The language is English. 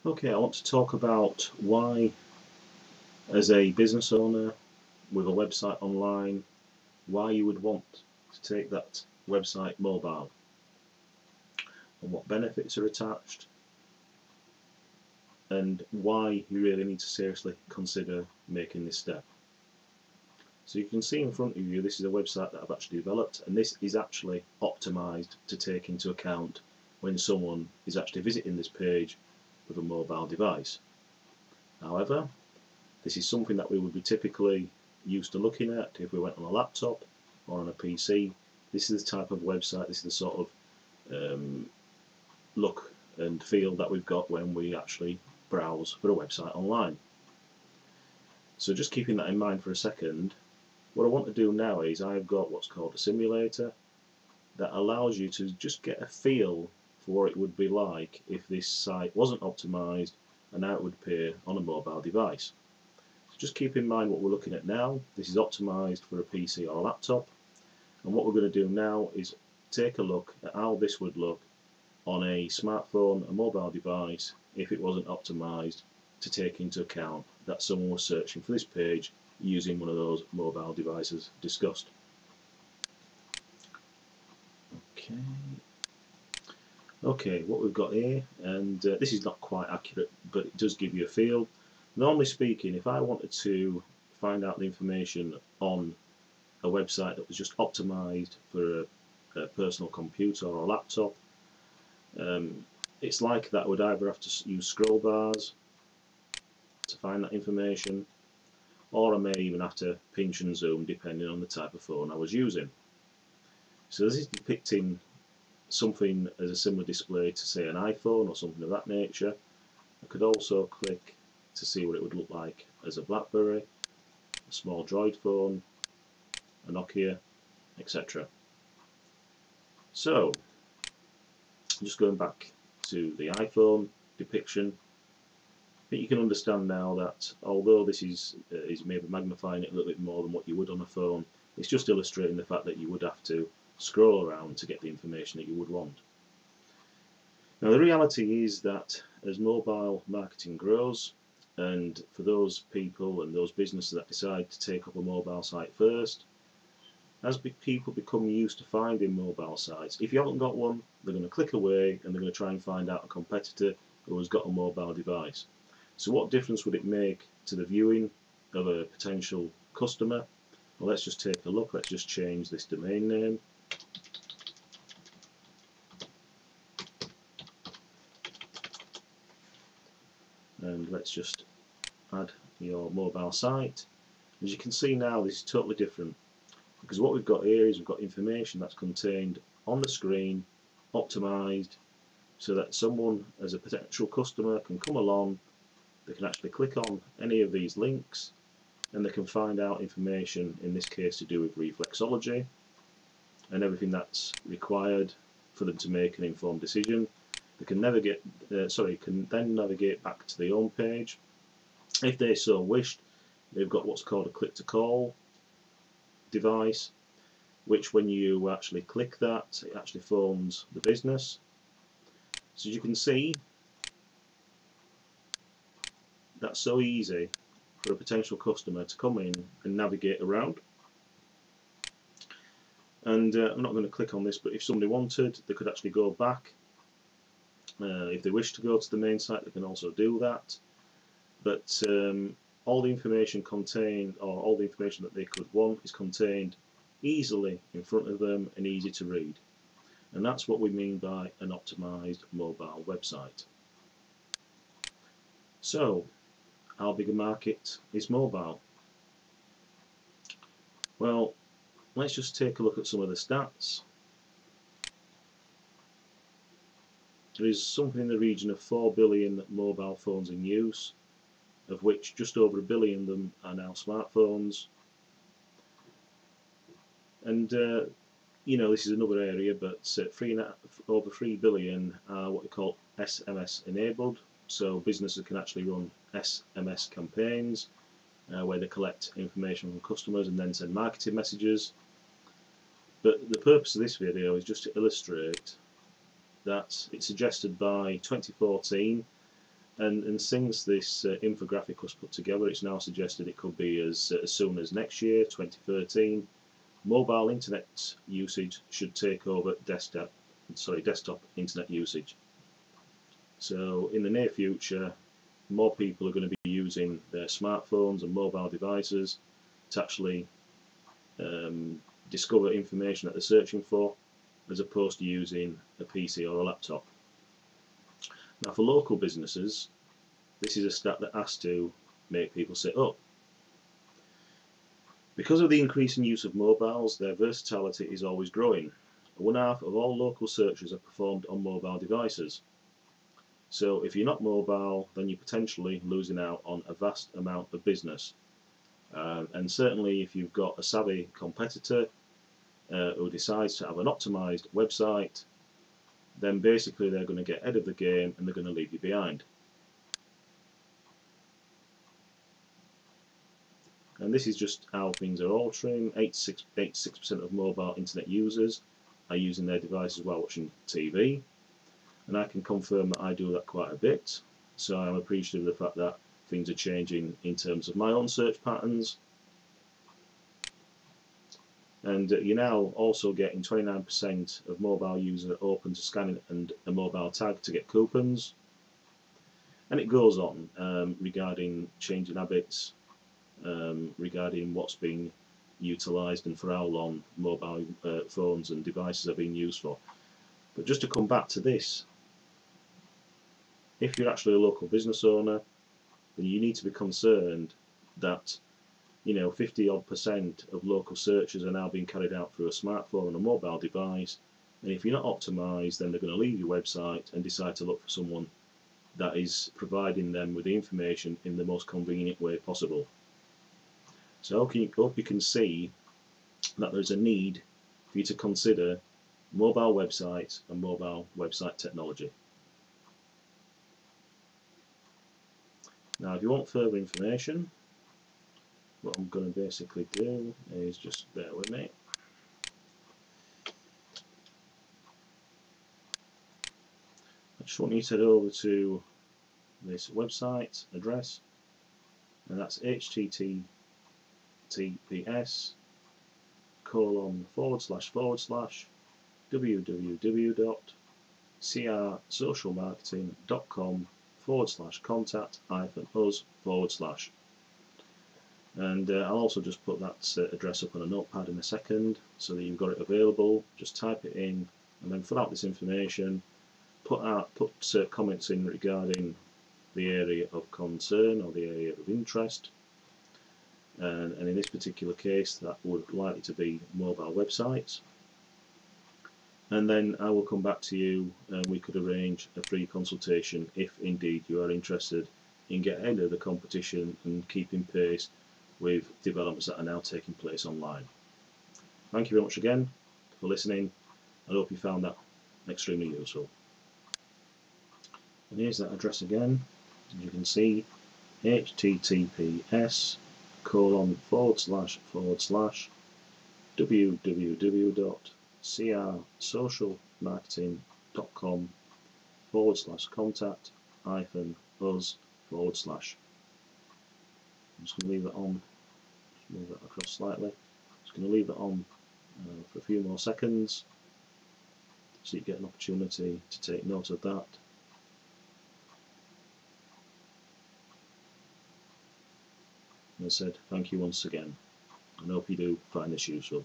Okay, I want to talk about why, as a business owner with a website online, why you would want to take that website mobile and what benefits are attached, and why you really need to seriously consider making this step. So you can see in front of you, this is a website that I've actually developed, and this is actually optimized to take into account when someone is actually visiting this page with a mobile device. However, this is something that we would be typically used to looking at if we went on a laptop or on a PC. This is the type of website, this is the sort of look and feel that we've got when we actually browse for a website online. So just keeping that in mind for a second, what I want to do now is I've got what's called a simulator that allows you to just get a feel for what it would be like if this site wasn't optimized and how it would appear on a mobile device. Just keep in mind what we're looking at now. This is optimized for a PC or a laptop, and what we're going to do now is take a look at how this would look on a smartphone, a mobile device, if it wasn't optimized to take into account that someone was searching for this page using one of those mobile devices discussed. Okay. Okay, what we've got here, and this is not quite accurate, but it does give you a feel. Normally speaking, if I wanted to find out the information on a website that was just optimized for a personal computer or a laptop, it's like that I would either have to use scroll bars to find that information, or I may even have to pinch and zoom depending on the type of phone I was using. So this is depicting something as a similar display to, say, an iPhone or something of that nature. I could also click to see what it would look like as a BlackBerry, a small Droid phone, a Nokia, etc. So, just going back to the iPhone depiction, I think you can understand now that although this is maybe magnifying it a little bit more than what you would on a phone, it's just illustrating the fact that you would have to scroll around to get the information that you would want. Now the reality is that as mobile marketing grows, and for those people and those businesses that decide to take up a mobile site first, as people become used to finding mobile sites, if you haven't got one, they're going to click away and they're going to try and find out a competitor who has got a mobile device. So what difference would it make to the viewing of a potential customer? Well, let's just take a look. Let's just change this domain name. And let's just add your mobile site. As you can see now, this is totally different, because what we've got here is we've got information that's contained on the screen, optimized, so that someone as a potential customer can come along, they can actually click on any of these links and they can find out information, in this case to do with reflexology and everything that's required for them to make an informed decision. They can can then navigate back to the home page. If they so wished, they've got what's called a click to call device, which when you actually click that, it actually phones the business. So as you can see, that's so easy for a potential customer to come in and navigate around. And I'm not going to click on this, but if somebody wanted, they could actually go back. If they wish to go to the main site, they can also do that. But all the information contained, or all the information that they could want, is contained easily in front of them and easy to read. And that's what we mean by an optimized mobile website. So, how big a market is mobile? Well, let's just take a look at some of the stats. There is something in the region of 4 billion mobile phones in use, of which just over 1 billion of them are now smartphones. And this is another area, but over 3 billion are what we call SMS enabled. So businesses can actually run SMS campaigns where they collect information from customers and then send marketing messages. But the purpose of this video is just to illustrate that it's suggested by 2014 And since this infographic was put together, it's now suggested it could be as soon as next year, 2013. Mobile internet usage should take over desktop internet usage. So in the near future, more people are going to be using their smartphones and mobile devices to actually discover information that they're searching for, as opposed to using a PC or a laptop. Now, for local businesses, this is a stat that has to make people sit up. Because of the increasing use of mobiles, their versatility is always growing. 1/2 of all local searches are performed on mobile devices. So if you're not mobile, then you're potentially losing out on a vast amount of business. And certainly if you've got a savvy competitor who decides to have an optimized website, then basically they're going to get ahead of the game and they're going to leave you behind. And this is just how things are altering. 86% of mobile internet users are using their devices while watching TV, and I can confirm that I do that quite a bit. So I'm appreciative of the fact that things are changing in terms of my own search patterns. And you're now also getting 29% of mobile users open to scanning and a mobile tag to get coupons. And it goes on regarding changing habits, regarding what's being utilised and for how long mobile phones and devices are being used for. But just to come back to this, if you're actually a local business owner, then you need to be concerned that 50-odd% of local searches are now being carried out through a smartphone and a mobile device, and if you're not optimised, then they're going to leave your website and decide to look for someone that is providing them with the information in the most convenient way possible. So I hope you can see that there's a need for you to consider mobile websites and mobile website technology. Now, if you want further information, what I'm going to basically do is just bear with me. I just want you to head over to this website address, and that's https://www.crsocialmarketing.com/contact-us/. And I'll also just put that address up on a notepad in a second so that you've got it available. Just type it in and then fill out this information, put comments in regarding the area of concern or the area of interest, and in this particular case that would likely to be mobile websites, and then I will come back to you and we could arrange a free consultation if indeed you are interested in getting ahead of the competition and keeping pace with developments that are now taking place online. Thank you very much again for listening. I hope you found that extremely useful. And here's that address again. As you can see, https://www.crsocialmarketing.com/contact-us/. I'm just going to leave that on. Move that across slightly. Just going to leave that on for a few more seconds so you get an opportunity to take note of that. And I said thank you once again, and I hope you do find this useful.